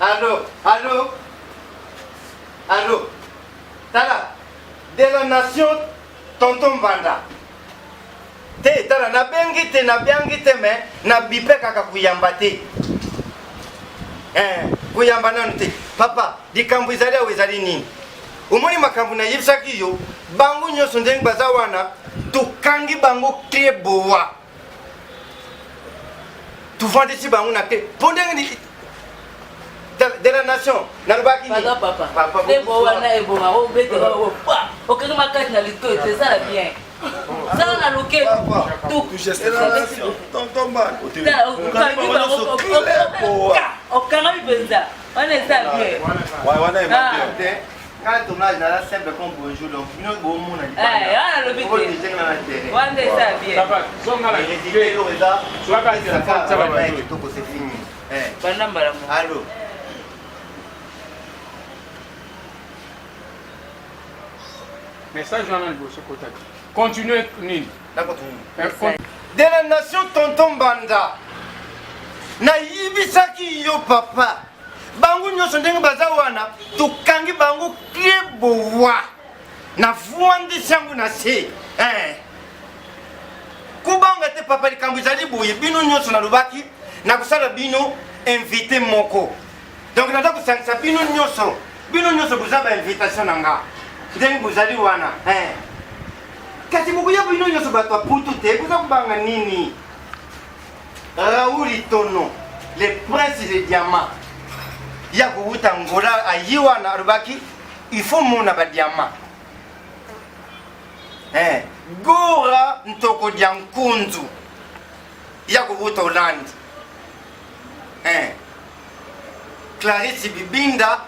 Allô. Tala, de la nation, tonton Banda. Tala, na biangi te me, na bipe kaka kuyamba te. Kuyamba nanu te. Papa, di kambu izali au izali nini? Umoni makambu na yibsaki yo, bangu nyoso ndengi bazawana, tukangi bangu klie bowa. Tuvandisi bangu na klie. Pondengi ni... de la nation, nalubaki ni. Papa, les bowana et bowa, on bête au que ma carte na lito, c'est ça bien. Ça on a loqué tout. Tonton Ban. Au Caraïbe benza. On est ça bien. Ouais, quand le tournage est là, simple comme bonjour, donc nous avons mon ami. Ah, le but. On est ça bien. Papa, ça va c'est fini. Allô. Message dans le bourse côté. Continuez Nini. D'accord. De la nation tonton Banda. Na yibisaki yo papa. Bangu nyoso ndenge bazawana tukangi bangu klebowa. Na vuandi sangu na se. Kubanga te papa likambu zali boye bino nyoso na lubaki na kusala bino invité moko. Donc nata kusangisa bino nyoso buzaba invitation nanga. Ndenge buzali wana. Kasi mukuya bino nyoso batwa putu te kuza kubanga nini? Raoul Tono, le prince de diamant. Ya kubuta ngola ayiwa na rubaki il faut mona ba diamant. Gora ntoko diankunzu. Ya kubuta Hollande. Clarisse Bibinda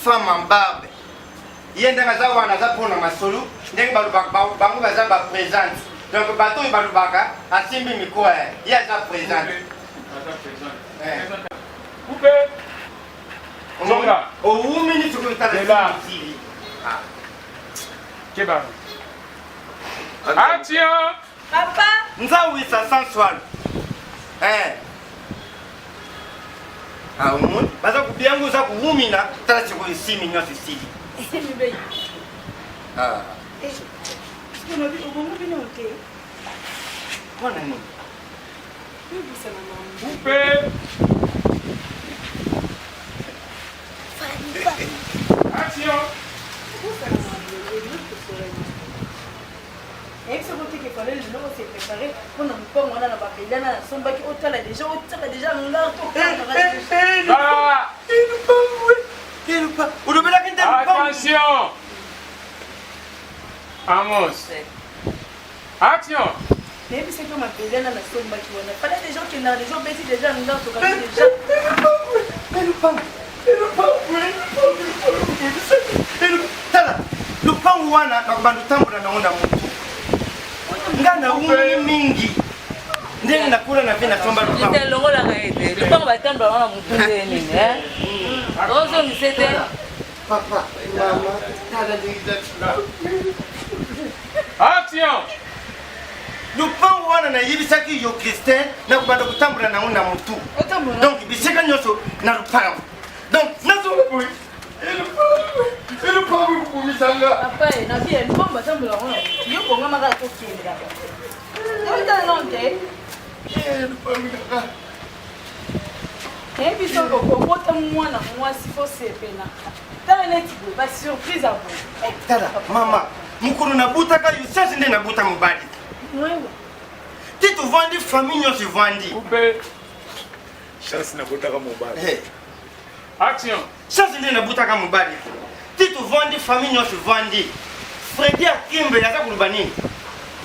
femme en barbe. Yenda ngaza wana za pona masolo ndenge bangu baza ba présente. Donc bato ibalubaka asimbi mikoa ya za présente. Coupé. Zonga. O 1 minute ko tala ici. Keba. Action. Papa. Nzawi sa sensual. Umuni baza kubiangu za kuumina tala chiko isimi nyosi sili. Tu m'as dit au moment où on est. Quoi non? Coupé. Action. Et ce côté qui fallait le nom s'est préparé pour nous pas on a la babelana son bac au tal déjà là Attention. Amos. Action. Mais c'est comme un belana la son bac on a pas des gens qui n'ont des gens bêtis déjà là tout comme déjà le pan wana na kubandu tambula naona mtu ngana umi mingi ndenge nakula na vina somba lupango C'était longo la gaete. Lupango batamba wana mtu nini Ozo misete. Papa, mama, tada ndiza. Action. Lupango wana na yibisaki yo Christian na kubandu kutambula naona mtu. Donc biseka nyoso na lupango. Donc nazo boy. Et le pauvre pour Misanga. Papa, na vie elle bombe attendre la ronde. Yo bonga maka ko kindi là. Yo ta non te. Le pauvre. Et puis ça ko bota mwana mwasi fo sepena. Ta net ba surprise à vous. Tada, mama, mukuru na buta ka yu sasa nde na buta mubadi. Wewe. Ti tu vandi famille nyosi vandi. Coupé. Chance na buta ka mubadi. Action. Sasa nde na buta ka mubadi. Ti tu vandi famille nyosi vandi. Fredi akimbe yaza kulubani.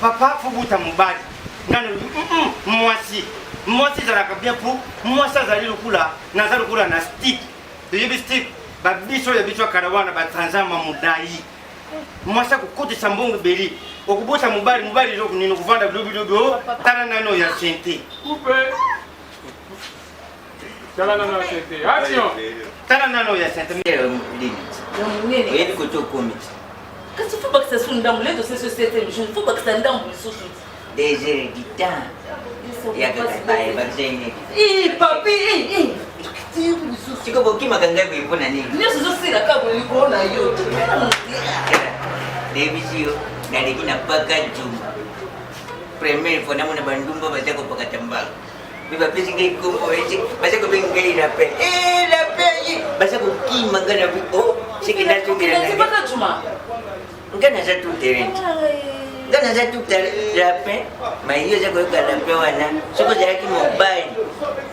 Papa fu buta mubadi. Ngano mwasi zalaka bien pour mwasi azali lukula na zali lukula na stick. Yebi stick ba biso ya biso karawana ba transama mudai. Mwasi kukotisa mbongo beli. Okubuta mubali loko nino kuvanda bilobilobi tala nano ya sente. Coupé. Tala nano ya sente. Action. Tala nano ya sente. Ele koto komiti. Kasi faut pas que ça soit ndambu leto c'est société mais faut pas que ça ndambu soso. Des héréditaires. Il y a que ça, papi, Siko boki makanga bipo na nini? Nyoso zo sila ka bo liko na yo. Debisio na legina paka juma. Premier fona mona bandumba bacha ko paka tambal. Biba pesi ngai kompo eti bacha ko bengai na pe. La pe yi bacha ko kima ngana bi o sikina tungira na. Sipaka juma. Ngana za tu terent. Ngana za tu la pe. Mai yo za ko ka la pe wana. Siko za ki mobile.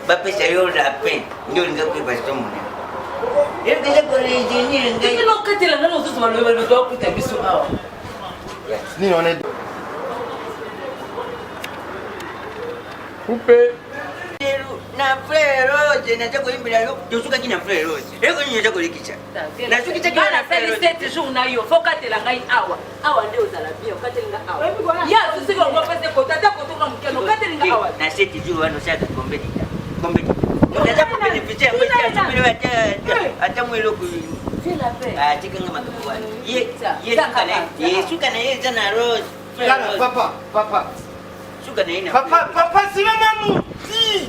Ba pesa yo la pe. Ndio ngapi bacha mona. Yo kile ko rejini ngai. Kino katela ngano zo tuma lo do ku tabiso awa. Ni on est Coupé. Na frère Rose na chako imbira yo yosuka kina frère Rose eko nyo chako likicha na suki chako na frère Rose 7 jours na yo faut katela ngai awa ndio uzala bien katela awa ya tusiko ngo pese ko tata ko toka mkeno katela awa na 7 jours wano shaka kompeti unaweza kubeneficia kwa chakula hata mwelo ku fila pe chikanga makabuwa ye suka na ye sana Rose papa suka na ina papa si maman si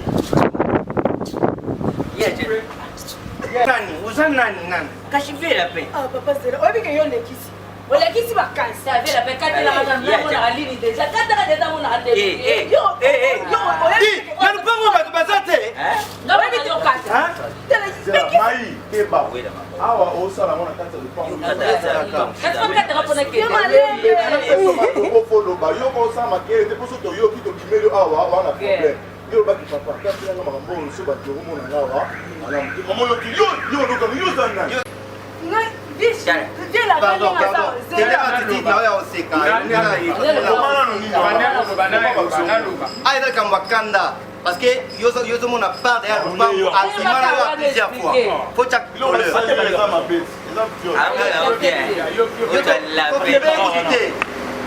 nani uzana nani kashivela pe papa zela obi ke yo lekisi olekisi bakansi ça fait la pe katela madame na alini déjà katela déjà mona ande yo nani pango bato bazate ngawe bi to kata Mai keba. Awa osala mona kata de pango. kata kata pona ke Ko folo ba yo ko sama ke de poso to yo kito kimelo awa wana problème. Yo ba ki papa ka tena makambo so ba to mo na ngawa. Ala mo yo ki yo no ka yo zanna. ngai bishi dela pardon bana tele atiti na ya oseka aida kamba kanda parce que yozo mona part ya lupango asimana ya plusieurs fois faut chaque couleur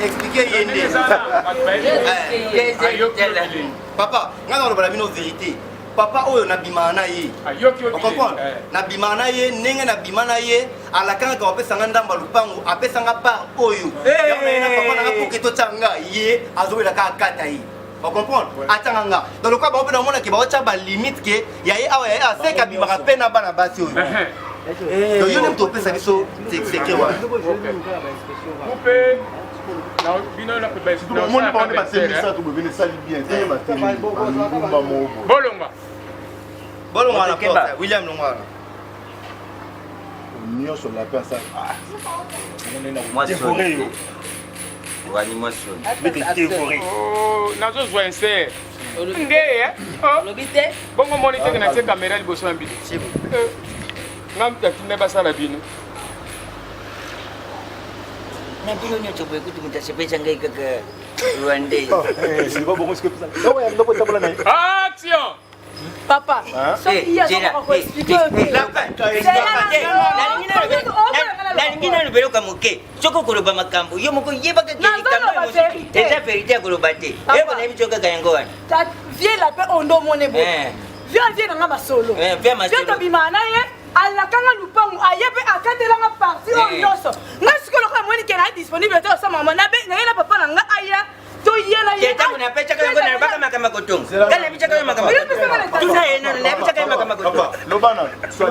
expliquer yende papa ngana lo bala bino vérité papa oyo na bimana ye comprendre na bimana ye ndenge na bimana ye alakanga ka opesanga ndamba lupango apesanga pa oyo na papa na poketo tanga ye azobela ka kata ye comprendre atanga nga dans le cas ba opena mona ke ba ocha ba limite ke ya ye awa ya se ka bimaka pe na bana basi oyo donc yo nem to pesa biso c'est que wa Coupé. Na bino la pe basi. Tout le monde parle de ça tout venir ça bien. C'est ma télé. Bolonga. bolonga na porte William Longwa Nyo sur la place ça. moi wani moso Oh, nazo joinser. Nde lobite bongo moniteur na te caméra liboso na bino. Ngam takine basala bino. na bino nyoto boy kutu mutasepesa ngai kaka Rwandais C'est pas bon ce que ça. Non ouais, donc tu parles là. Action. papa so iya ko expliquer nalingina lubeloka moke soko koloba makambo yo moko yebaka eza verité ya koloba te eko na yebi sokaka yango wana vie la pe ondo mone bo vie nanga masolo vie tobima na ye alakanga lupango aye mpe akatelanga parti oyo nyonso ngai sikoyo lokola moni ke na disponible te osama mama naye na papa na nga aya toyela ye tango na pecha ka yango na baka makama kotongo kana bicha ka makama tuna yena na bicha ka makama kotongo Lobana, soit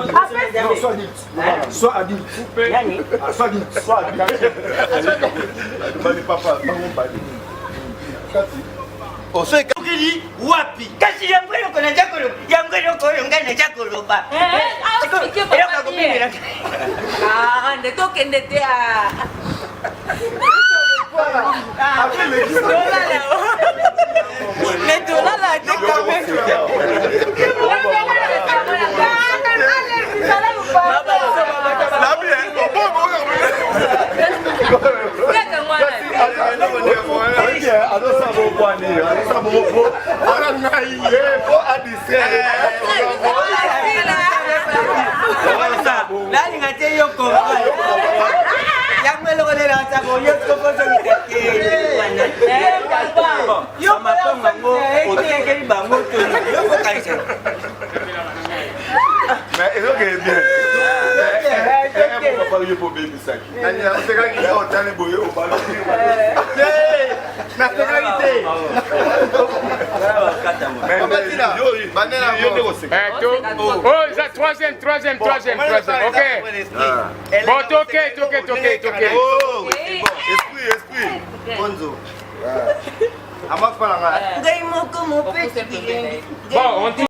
dit. Soit adulte. yani Soit adulte. Demande papa, pas parler. oseka ukili wapi kasi yango eloko na jakolo yango eloko oyo ngai na jakoloba eloko akominela nde tokende te mais tolala te quand même nalinga te yoko yango eloko lelansako yokoposo mikakwana yomakongo yango otekeli bango tono yokokalisa Mais il est bien. On va parler pour baby sac. On s'est gagné au temps boyé au ballon. na sécurité Bamela. Bamela. Oh, c'est troisième, ok. Bon, ok. Esprit. Bonzo. Bon, on dit